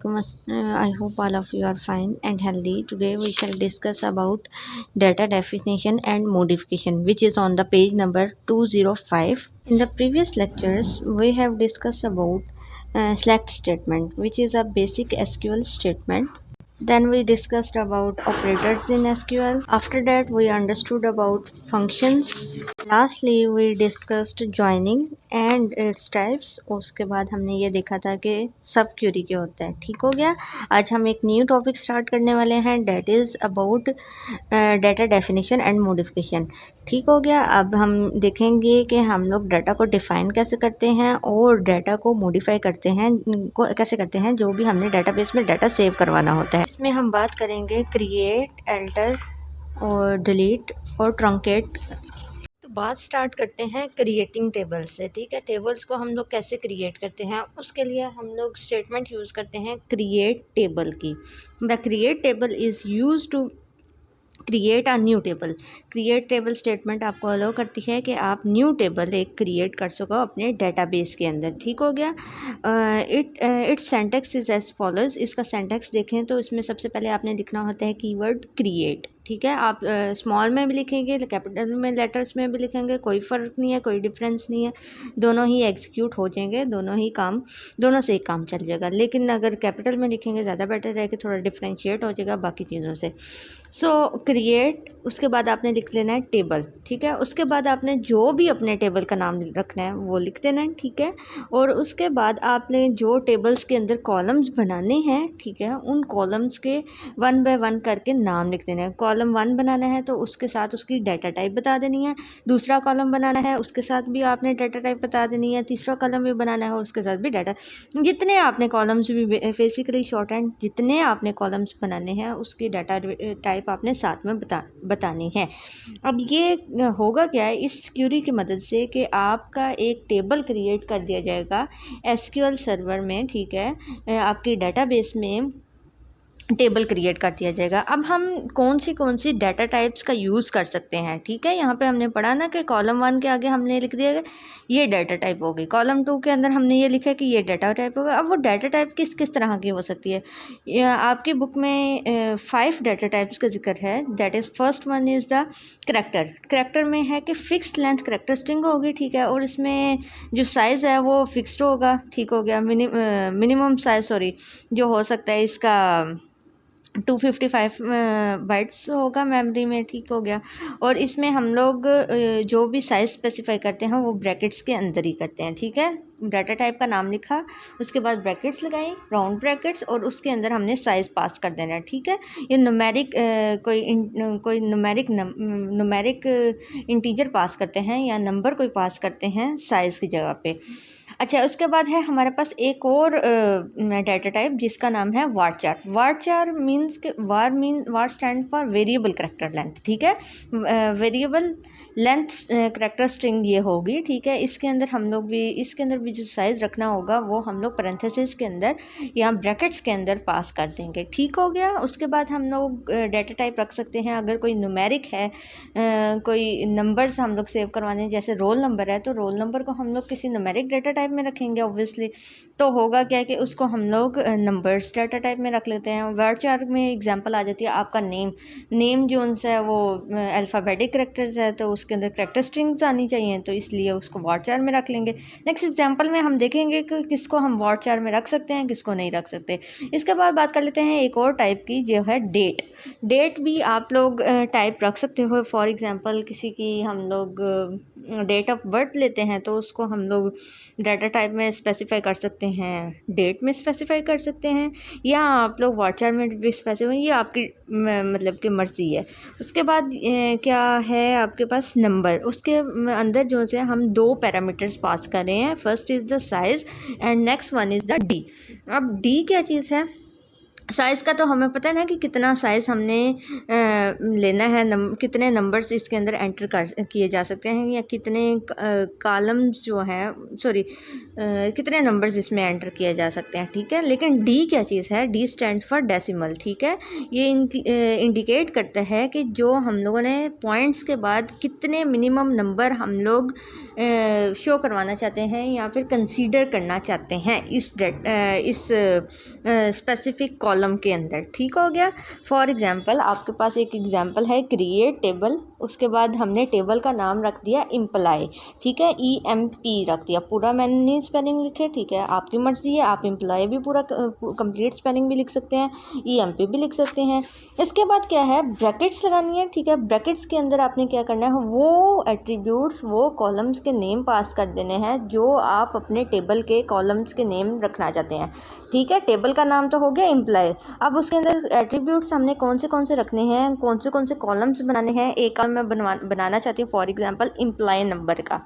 I hope all of you are fine and healthy. Today we shall discuss about data definition and modification, which is on the page number 205. In the previous lectures, we have discussed about select statement, which is a basic SQL statement. Then we discussed about operators in SQL. After that, we understood about functions. Lastly, we discussed joining and its types. उसके बाद हमने ये देखा था कि सब query क्या होता है. ठीक हो गया. आज हम एक न्यू टॉपिक स्टार्ट करने वाले हैं, that is about data definition and modification. ठीक हो गया. अब हम देखेंगे कि हम लोग डाटा को डिफ़ाइन कैसे करते हैं और डाटा को मॉडिफाई करते हैं, कैसे करते हैं, जो भी हमने डाटाबेस में डाटा सेव करवाना होता है. इसमें हम बात करेंगे क्रिएट, अल्टर और डिलीट और ट्रंकेट. तो बात स्टार्ट करते हैं क्रिएटिंग टेबल से. ठीक है, टेबल्स को हम लोग कैसे क्रिएट करते हैं, उसके लिए हम लोग स्टेटमेंट यूज़ करते हैं क्रिएट टेबल की. The create table is use to create a new table. Create table statement आपको अलाउ करती है कि आप न्यू टेबल एक क्रिएट कर सको अपने डेटाबेस के अंदर. ठीक हो गया. It's syntax is as follows. इसका सेंटेक्स देखें तो इसमें सबसे पहले आपने लिखना होता है कीवर्ड क्रिएट. ठीक है, आप स्मॉल में भी लिखेंगे, कैपिटल में, लेटर्स में भी लिखेंगे, कोई फ़र्क नहीं है, कोई डिफरेंस नहीं है, दोनों ही एग्जीक्यूट हो जाएंगे, दोनों से एक काम चल जाएगा. लेकिन अगर कैपिटल में लिखेंगे ज़्यादा बेटर है कि थोड़ा डिफ्रेंशिएट हो जाएगा बाकी चीज़ों से. सो क्रिएट, उसके बाद आपने लिख लेना है टेबल. ठीक है, उसके बाद आपने जो भी अपने टेबल का नाम रखना है वो लिख देना है. ठीक है, और उसके बाद आपने जो टेबल्स के अंदर कॉलम्स बनाने हैं, ठीक है, उन कॉलम्स के 1 बाय 1 करके नाम लिख देना है. कॉलम 1 बनाना है तो उसके साथ उसकी डाटा टाइप बता देनी है. दूसरा कॉलम बनाना है उसके साथ भी आपने डाटा टाइप बता देनी है. तीसरा कॉलम भी बनाना है उसके साथ भी डाटा. जितने आपने कॉलम्स भी बेसिकली शॉर्ट एंड जितने आपने कॉलम्स बनाने हैं उसकी डाटा टाइप आपने साथ में बतानी है. अब ये होगा क्या है, इस क्यूरी की मदद से कि आपका एक टेबल क्रिएट कर दिया जाएगा एसक्यूएल सर्वर में. ठीक है, आपकी डाटाबेस में टेबल क्रिएट कर दिया जाएगा. अब हम कौन सी डाटा टाइप्स का यूज़ कर सकते हैं. ठीक है, यहाँ पे हमने पढ़ा ना कि कॉलम 1 के आगे हमने लिख दिया ये डाटा टाइप हो गई, कॉलम 2 के अंदर हमने ये लिखा कि ये डाटा टाइप होगा. अब वो डाटा टाइप किस तरह की हो सकती है, आपकी बुक में 5 डाटा टाइप्स का जिक्र है. That is first one is the character में है कि फ़िक्स लेंथ करैक्टर स्ट्रिंग होगी. ठीक है, और इसमें जो साइज़ है वो फिक्स्ड होगा. ठीक हो गया. मिनिमम साइज़ जो हो सकता है इसका 255 बाइट्स होगा मेमोरी में. ठीक हो गया. और इसमें हम लोग जो भी साइज़ स्पेसिफाई करते हैं वो ब्रैकेट्स के अंदर ही करते हैं. ठीक है, डाटा टाइप का नाम लिखा, उसके बाद ब्रैकेट्स लगाई, राउंड ब्रैकेट्स, और उसके अंदर हमने साइज़ पास कर देना है. ठीक है, ये न्यूमेरिक कोई न्यूमेरिक इंटीजर पास करते हैं या नंबर कोई पास करते हैं साइज़ की जगह पे. अच्छा, उसके बाद है हमारे पास एक और डाटा टाइप जिसका नाम है वार चार मीन्स के var stand for variable character length. ठीक है, वेरिएबल लेंथ करैक्टर स्ट्रिंग ये होगी. ठीक है, इसके अंदर भी जो साइज़ रखना होगा वो हम लोग पैरेंथेसिस के अंदर या ब्रैकेट्स के अंदर पास कर देंगे. ठीक हो गया. उसके बाद हम लोग डाटा टाइप रख सकते हैं अगर कोई न्यूमेरिक है, कोई नंबर्स हम लोग सेव करवाने, जैसे रोल नंबर है तो रोल नंबर को हम लोग किसी न्यूमेरिक डाटा टाइप में रखेंगे ऑब्वियसली. तो होगा क्या कि उसको हम लोग नंबर्स डाटा टाइप में रख लेते हैं. वर्ड में एग्जांपल आ जाती है आपका नेम जो उनसे है वो अल्फ़ाबेटिक करैक्टर्स है तो उसके अंदर करैक्टर स्ट्रिंग्स आनी चाहिए, तो इसलिए उसको वर्ड में रख लेंगे. नेक्स्ट एग्जांपल में हम देखेंगे कि किसको हम वर्ड में रख सकते हैं, किसको नहीं रख सकते. इसके बाद बात कर लेते हैं एक और टाइप की जो है डेट भी आप लोग टाइप रख सकते हो. फॉर एग्जांपल किसी की हम लोग डेट ऑफ बर्थ लेते हैं तो उसको हम लोग डाटा टाइप में स्पेसिफाई कर सकते हैं, डेट में स्पेसिफाई कर सकते हैं, या आप लोग वाचर में भी स्पेसिफाई, ये आपकी मतलब कि मर्ज़ी है. उसके बाद क्या है आपके पास नंबर, उसके अंदर जो से हम 2 पैरामीटर्स पास कर रहे हैं. First is the size and next one is the D. अब डी क्या चीज़ है, साइज़ का तो हमें पता है ना कि कितना साइज़ हमने लेना है, कितने नंबर्स इसके अंदर एंटर किए जा सकते हैं, या कितने कॉलम्स जो हैं, सॉरी कितने नंबर्स इसमें एंटर किए जा सकते हैं, ठीक है। लेकिन डी क्या चीज़ है, डी स्टैंड फॉर डेसिमल, ठीक है। ये इंडिकेट करता है कि जो हम लोगों ने पॉइंट्स के बाद कितने मिनिमम नंबर हम लोग शो करवाना चाहते हैं या फिर कंसीडर करना चाहते हैं इस स्पेसिफिक कॉलम के अंदर, ठीक हो गया। फॉर एग्जांपल आपके पास एक एग्जांपल है, क्रिएट टेबल, उसके बाद हमने टेबल का नाम रख दिया इम्प्लाई, ठीक है, EMP रख दिया, पूरा मैंने नहीं स्पेलिंग लिखे, ठीक है, आपकी मर्जी है, आप इम्प्लाई भी पूरा कंप्लीट स्पेलिंग भी लिख सकते हैं, EMP भी लिख सकते हैं। इसके बाद क्या है, ब्रैकेट्स लगानी है, ठीक है। ब्रैकेट्स के अंदर आपने क्या करना है, वो एट्रीब्यूट्स, वो कॉलम्स के नेम पास कर देने हैं जो आप अपने टेबल के कॉलम्स के नेम रखना चाहते हैं, ठीक है। टेबल का नाम तो हो गया इम्प्लाई, अब उसके अंदर एट्रीब्यूट्स हमने कौन से रखने हैं, कौन से कॉलम्स बनाने हैं। एक कॉलम मैं बनाना चाहती हूँ फॉर एग्जांपल इम्प्लाई नंबर का।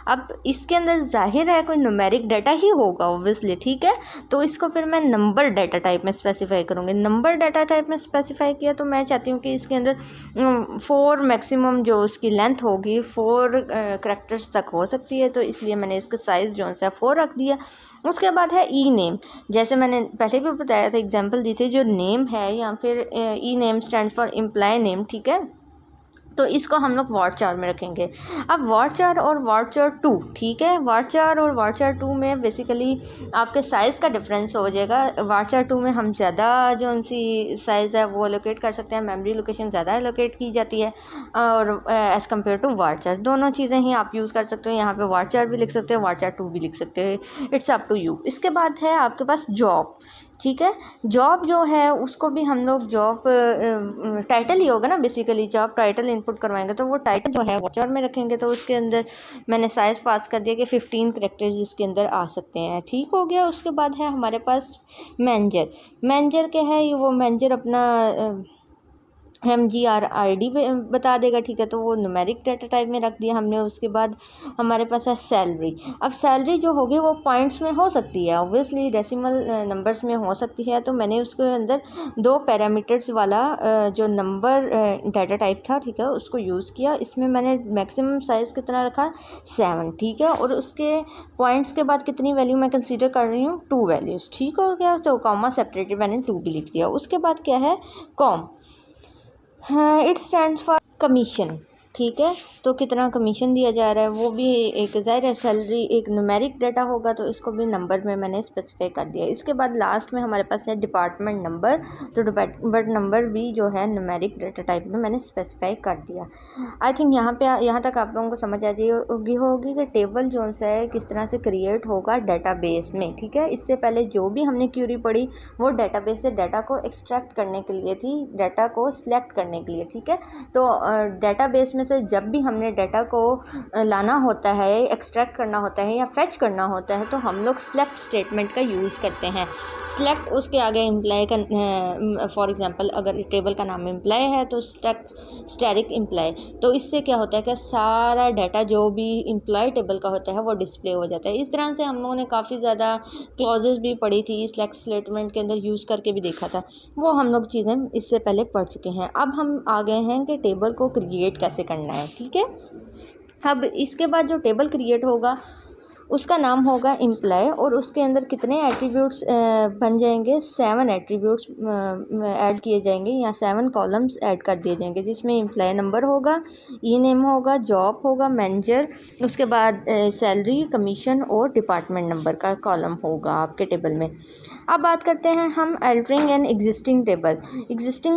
अब इसके अंदर जाहिर है कोई न्यूमेरिक डाटा ही होगा ऑब्वियसली, ठीक है। तो इसको फिर मैं नंबर डाटा टाइप में स्पेसिफाई करूँगी। नंबर डाटा टाइप में स्पेसिफाई किया तो मैं चाहती हूँ कि इसके अंदर 4 मैक्सिमम जो उसकी लेंथ होगी 4 करैक्टर्स तक हो सकती है, तो इसलिए मैंने इसका साइज़ जो है 4 रख दिया। उसके बाद है ई नेम, जैसे मैंने पहले भी बताया था, एग्जांपल दी थी, जो नेम है या फिर E name stand for employee name, ठीक है। तो इसको हम लोग वार्डचार में रखेंगे। अब वार्डचार और वार्डचार 2, ठीक है, वार्डचार और वार्डचार 2 में बेसिकली आपके साइज़ का डिफरेंस हो जाएगा। वार्डचार 2 में हम ज़्यादा जो उनकी साइज़ है वो एलोकेट कर सकते हैं, मेमोरी लोकेशन ज़्यादा एलोकेट की जाती है और एज़ कम्पेयर टू वार्डचार, दोनों चीज़ें ही आप यूज़ कर सकते हो। यहाँ पे वार्डचार भी लिख सकते हो, वार्डचार 2 भी लिख सकते हो, इट्स अप टू यू। इसके बाद है आपके पास जॉब, ठीक है। जॉब जो है उसको भी हम लोग जॉब टाइटल ही होगा ना बेसिकली, जॉब टाइटल इनपुट करवाएंगे तो वो टाइटल जो है वार्डचार में रखेंगे। तो उसके अंदर मैंने साइज़ पास कर दिया कि 15 करैक्टर्स इसके अंदर आ सकते हैं, ठीक हो गया। उसके बाद है हमारे पास मैनेजर क्या है, वो मैनेजर अपना MGR ID बता देगा, ठीक है, तो वो न्यूमेरिक डाटा टाइप में रख दिया हमने। उसके बाद हमारे पास है सैलरी। अब सैलरी जो होगी वो पॉइंट्स में हो सकती है, ऑब्वियसली डेसिमल नंबर्स में हो सकती है, तो मैंने उसके अंदर 2 पैरामीटर्स वाला जो नंबर डाटा टाइप था, ठीक है, उसको यूज़ किया। इसमें मैंने मैक्सिमम साइज़ कितना रखा, 7, ठीक है, और उसके पॉइंट्स के बाद कितनी वैल्यू मैं कंसीडर कर रही हूँ, 2 वैल्यूज़, ठीक हो गया। तो कॉमा सेपरेटेड मैंने 2 भी लिख दिया। उसके बाद क्या है, कॉम, हाँ, इट स्टैंड्स फॉर कमीशन, ठीक है। तो कितना कमीशन दिया जा रहा है वो भी एक ज़ाहिर है, सैलरी एक न्यूमेरिक डाटा होगा तो इसको भी नंबर में मैंने स्पेसिफाई कर दिया। इसके बाद लास्ट में हमारे पास है डिपार्टमेंट नंबर, तो डिपार्टमेंट नंबर भी जो है न्यूमेरिक डाटा टाइप में मैंने स्पेसिफाई कर दिया। आई थिंक यहाँ तक आप लोगों को समझ आ होगी कि टेबल जो है किस तरह से क्रिएट होगा डाटाबेस में, ठीक है। इससे पहले जो भी हमने क्यूरी पढ़ी वो डाटाबेस से डाटा को एक्सट्रैक्ट करने के लिए थी, डाटा को सिलेक्ट करने के लिए, ठीक है। तो डाटाबेस में से जब भी हमने डाटा को लाना होता है, एक्सट्रैक्ट करना होता है या फेच करना होता है, तो हम लोग सिलेक्ट स्टेटमेंट का यूज़ करते हैं। सिलेक्ट उसके आगे इम्प्लाई का, फॉर एग्जांपल अगर टेबल का नाम इम्प्लाई है तो स्टैटिक इम्प्लाई, तो इससे क्या होता है कि सारा डाटा जो भी इम्प्लाई टेबल का होता है वो डिस्प्ले हो जाता है। इस तरह से हम लोगों ने काफ़ी ज़्यादा क्लॉजेस भी पढ़ी थी, सिलेक्ट स्टेटमेंट के अंदर यूज़ करके भी देखा था, वो हम लोग चीज़ें इससे पहले पढ़ चुके हैं। अब हम आ गए हैं कि टेबल को क्रिएट कैसे करना है, ठीक है। अब इसके बाद जो टेबल क्रिएट होगा उसका नाम होगा इम्प्लाई, और उसके अंदर कितने एट्रीब्यूट्स बन जाएंगे, 7 एट्रीब्यूट्स ऐड किए जाएंगे या 7 कॉलम्स ऐड कर दिए जाएंगे, जिसमें इम्प्लाई नंबर होगा, ई नेम होगा, जॉब होगा, मैनेजर, उसके बाद सैलरी, कमीशन और डिपार्टमेंट नंबर का कॉलम होगा आपके टेबल में। अब बात करते हैं हम अल्टरिंग एन एग्जिस्टिंग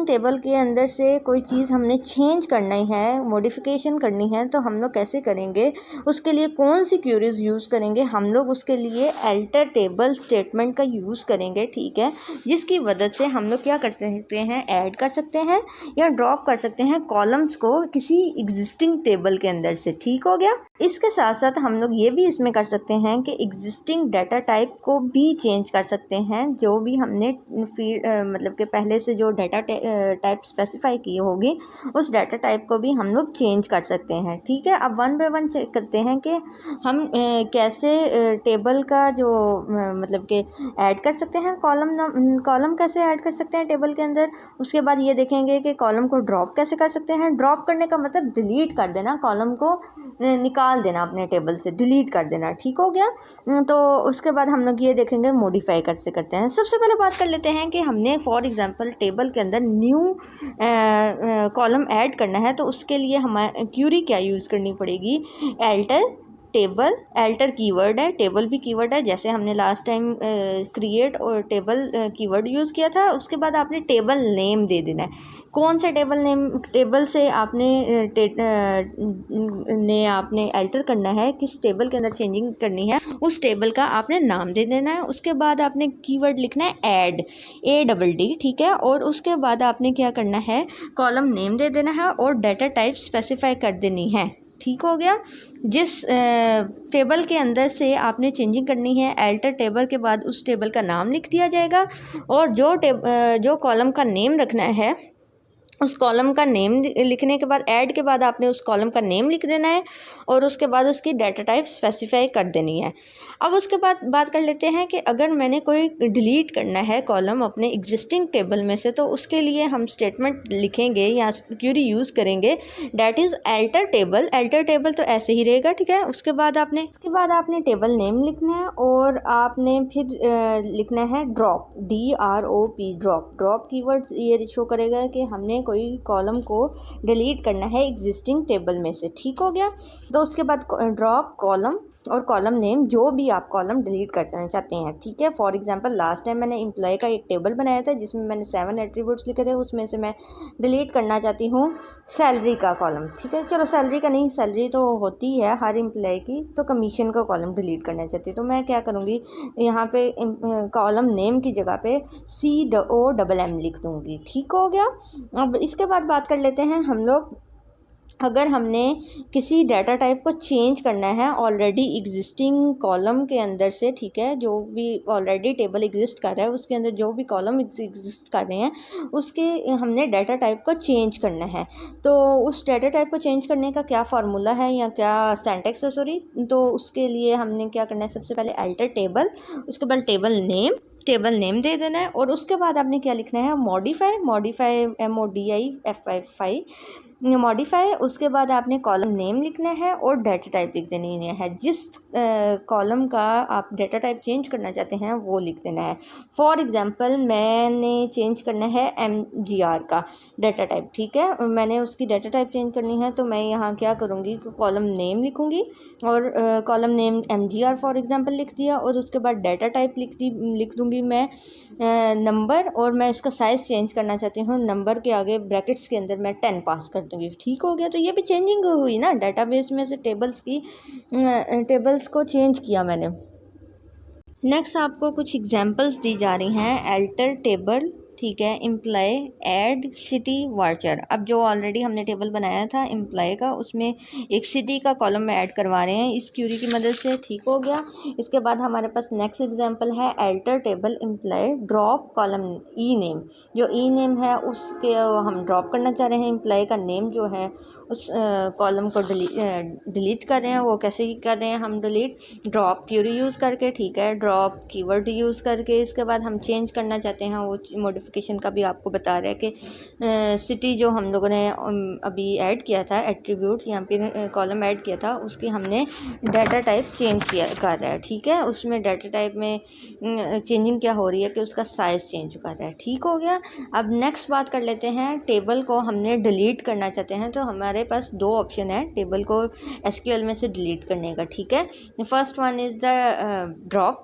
टेबल के अंदर से कोई चीज़ हमने चेंज करनी है, मॉडिफिकेशन करनी है, तो हम लोग कैसे करेंगे, उसके लिए कौन सी क्यूरीज यूज़ करेंगे, हम लोग उसके लिए अल्टर टेबल स्टेटमेंट का यूज़ करेंगे, ठीक है, जिसकी मदद से हम लोग क्या कर सकते हैं, ऐड कर सकते हैं या ड्रॉप कर सकते हैं कॉलम्स को किसी एग्जिस्टिंग टेबल के अंदर से, ठीक हो गया। इसके साथ साथ हम लोग ये भी इसमें कर सकते हैं कि एग्जिस्टिंग डाटा टाइप को भी चेंज कर सकते हैं। जो भी हमने मतलब कि पहले से जो डाटा टाइप स्पेसिफाई की होगी उस डाटा टाइप को भी हम लोग चेंज कर सकते हैं। ठीक है, अब वन बाय वन चेक करते हैं कि हम कैसे टेबल का जो मतलब कि ऐड कर सकते हैं, कॉलम कैसे ऐड कर सकते हैं टेबल के अंदर। उसके बाद ये देखेंगे कि कॉलम को ड्रॉप कैसे कर सकते हैं। ड्रॉप करने का मतलब डिलीट कर देना, कॉलम को निकाल देना अपने टेबल से, डिलीट कर देना। ठीक हो गया। तो उसके बाद हम लोग ये देखेंगे मॉडिफाई कैसे करते हैं। सबसे पहले बात कर लेते हैं कि हमने फॉर एग्जांपल टेबल के अंदर न्यू कॉलम ऐड करना है, तो उसके लिए हमारे क्यूरी क्या यूज़ करनी पड़ेगी, एल्टर कीवर्ड है, टेबल भी कीवर्ड है, जैसे हमने लास्ट टाइम क्रिएट और टेबल कीवर्ड यूज़ किया था। उसके बाद आपने टेबल नेम दे देना है। कौन से टेबल से आपने एल्टर करना है, किस टेबल के अंदर चेंजिंग करनी है, उस टेबल का आपने नाम दे देना है। उसके बाद आपने कीवर्ड लिखना है ऐड, ADD, ठीक है। और उसके बाद आपने क्या करना है, कॉलम नेम दे देना है और डाटा टाइप स्पेसिफाई कर देनी है। ठीक हो गया। जिस टेबल के अंदर से आपने चेंजिंग करनी है, एल्टर टेबल के बाद उस टेबल का नाम लिख दिया जाएगा और जो कॉलम का नेम रखना है उस कॉलम का नेम लिखने के बाद, ऐड के बाद आपने उस कॉलम का नेम लिख देना है और उसके बाद उसकी डाटा टाइप स्पेसिफाई कर देनी है। अब उसके बाद बात कर लेते हैं कि अगर मैंने कोई डिलीट करना है कॉलम अपने एग्जिस्टिंग टेबल में से, तो उसके लिए हम स्टेटमेंट लिखेंगे या क्यूरी यूज़ करेंगे, that is alter table. Alter table तो ऐसे ही रहेगा, ठीक है। उसके बाद आपने टेबल नेम लिखना है और आपने फिर लिखना है ड्रॉप, DROP, ड्रॉप कीवर्ड ये शो करेगा कि हमने कोई कॉलम को डिलीट करना है एग्जिस्टिंग टेबल में से। ठीक हो गया। तो उसके बाद ड्रॉप कॉलम और कॉलम नेम, जो भी आप कॉलम डिलीट करना चाहते हैं। ठीक है, फॉर एग्जांपल लास्ट टाइम मैंने एम्प्लॉय का एक टेबल बनाया था जिसमें मैंने 7 एट्रीब्यूट्स लिखे थे, उसमें से मैं डिलीट करना चाहती हूँ सैलरी का कॉलम। ठीक है, चलो सैलरी का नहीं, सैलरी तो होती है हर एम्प्लॉय की, तो कमीशन का कॉलम डिलीट करना चाहती हूँ। तो मैं क्या करूँगी, यहाँ पे कॉलम नेम की जगह पे COMM लिख दूँगी। ठीक हो गया। अब इसके बाद बात कर लेते हैं हम लोग, अगर हमने किसी डाटा टाइप को चेंज करना है ऑलरेडी एग्जिस्टिंग कॉलम के अंदर से, ठीक है, जो भी ऑलरेडी टेबल एग्जिस्ट कर रहा है उसके अंदर जो भी कॉलम एग्जिस्ट कर रहे हैं उसके हमने डाटा टाइप को चेंज करना है। तो उस डाटा टाइप को चेंज करने का क्या फार्मूला है या क्या सिंटैक्स है, सॉरी, तो उसके लिए हमने क्या करना है, सबसे पहले एल्टर टेबल, उसके बाद टेबल नेम दे देना है और उसके बाद आपने क्या लिखना है, मॉडिफाई MODIFI, मॉडिफाई। उसके बाद आपने कॉलम नेम लिखना है और डाटा टाइप लिख देनी है। जिस कॉलम का आप डाटा टाइप चेंज करना चाहते हैं वो लिख देना है। फॉर एग्जांपल मैंने चेंज करना है MGR का डाटा टाइप। ठीक है, मैंने उसकी डाटा टाइप चेंज करनी है, तो मैं यहाँ क्या करूँगी, कॉलम नेम लिखूँगी और column name MGR for example लिख दिया और उसके बाद डाटा टाइप लिख दूँगी मैं नंबर, और मैं इसका साइज़ चेंज करना चाहती हूँ, नंबर के आगे ब्रैकेट्स के अंदर मैं 10 पास कर दूँगी। ठीक हो गया। तो ये भी चेंजिंग हुई ना, डाटाबेस में से टेबल्स को चेंज किया मैंने। नेक्स्ट आपको कुछ एग्जांपल्स दी जा रही हैं, एल्टर टेबल, ठीक है, एम्प्लॉय, ऐड, सिटी, वार्चर। अब जो ऑलरेडी हमने टेबल बनाया था एम्प्लॉय का, उसमें एक सिटी का कॉलम में ऐड करवा रहे हैं इस क्यूरी की मदद से। ठीक हो गया। इसके बाद हमारे पास नेक्स्ट एग्जांपल है alter table employ, drop column E name, जो ई नेम है उसके हम ड्रॉप करना चाह रहे हैं, एम्प्लॉय का नेम जो है उस कॉलम को डिलीट कर रहे हैं। वो कैसे कर रहे हैं हम डिलीट, ड्रॉप क्यूरी यूज़ करके, ठीक है, ड्रॉप कीवर्ड यूज़ करके। इसके बाद हम चेंज करना चाहते हैं, वो मॉडिफिकेशन का भी आपको बता रहा है कि सिटी जो हम लोगों ने अभी ऐड किया था, एट्रीब्यूट यहाँ पे कॉलम ऐड किया था, उसकी हमने डाटा टाइप चेंज कर रहा है। ठीक है, उसमें डाटा टाइप में चेंजिंग क्या हो रही है कि उसका साइज़ चेंज कर रहा है। ठीक हो गया। अब नेक्स्ट बात कर लेते हैं, टेबल को हमने डिलीट करना चाहते हैं, तो हमारे पास 2 ऑप्शन है टेबल को SQL में से डिलीट करने का। ठीक है, first one is the drop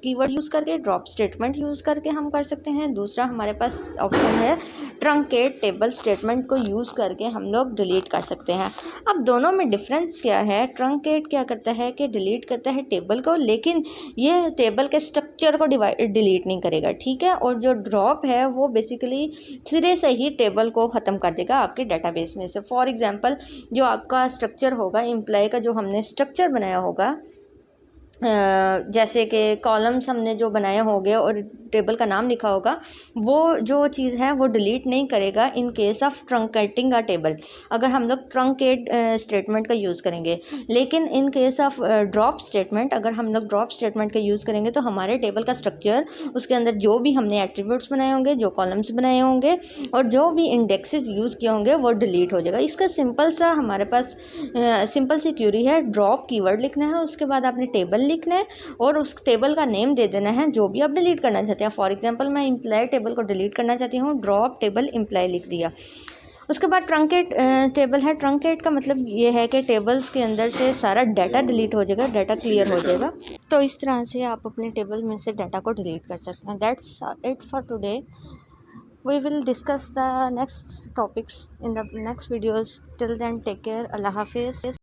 keyword use करके, ड्रॉप स्टेटमेंट यूज़ करके हम कर सकते हैं। हैं, दूसरा हमारे पास ऑप्शन है ट्रंकेट टेबल स्टेटमेंट को यूज़ करके हम लोग डिलीट कर सकते हैं। अब दोनों में डिफरेंस क्या है? ट्रंकेट क्या करता है कि डिलीट करता है टेबल को, लेकिन ये टेबल के स्ट्रक्चर को डिलीट नहीं करेगा, ठीक है। और जो ड्रॉप है वो बेसिकली सिरे से ही टेबल को ख़त्म कर देगा आपके डेटाबेस में से। फॉर एग्जांपल जो आपका स्ट्रक्चर होगा, एम्प्लॉय का जो हमने स्ट्रक्चर बनाया होगा, जैसे कि कॉलम्स हमने जो बनाए होंगे और टेबल का नाम लिखा होगा, वो जो चीज़ है वो डिलीट नहीं करेगा in case of truncating a table, अगर हम लोग ट्रंकेट स्टेटमेंट का यूज़ करेंगे। लेकिन in case of drop statement, अगर हम लोग ड्रॉप स्टेटमेंट का यूज़ करेंगे तो हमारे टेबल का स्ट्रक्चर, उसके अंदर जो भी हमने एट्रीब्यूट्स बनाए होंगे, जो कॉलम्स बनाए होंगे और जो भी इंडेक्सेस यूज़ किए होंगे वो डिलीट हो जाएगा। इसका सिंपल सा हमारे पास सिंपल सी क्यूरी है, ड्रॉप कीवर्ड लिखना है, उसके बाद आपने टेबल लिखना है और उस टेबल का नेम दे देना है जो भी आप डिलीट करना चाहते हैं। फॉर एग्जांपल मैं एम्प्लॉय टेबल को डिलीट करना चाहती हूँ, ड्रॉप टेबल एम्प्लॉय लिख दिया। उसके बाद ट्रंकेट टेबल है। ट्रंकेट का मतलब ये है कि टेबल्स के अंदर से सारा डाटा डिलीट हो जाएगा, डाटा क्लियर हो जाएगा। तो इस तरह से आप अपने टेबल में से डाटा को डिलीट कर सकते हैं। That's it for today. We will discuss the next topics in the next videos. Till then, take care. Allah Hafiz.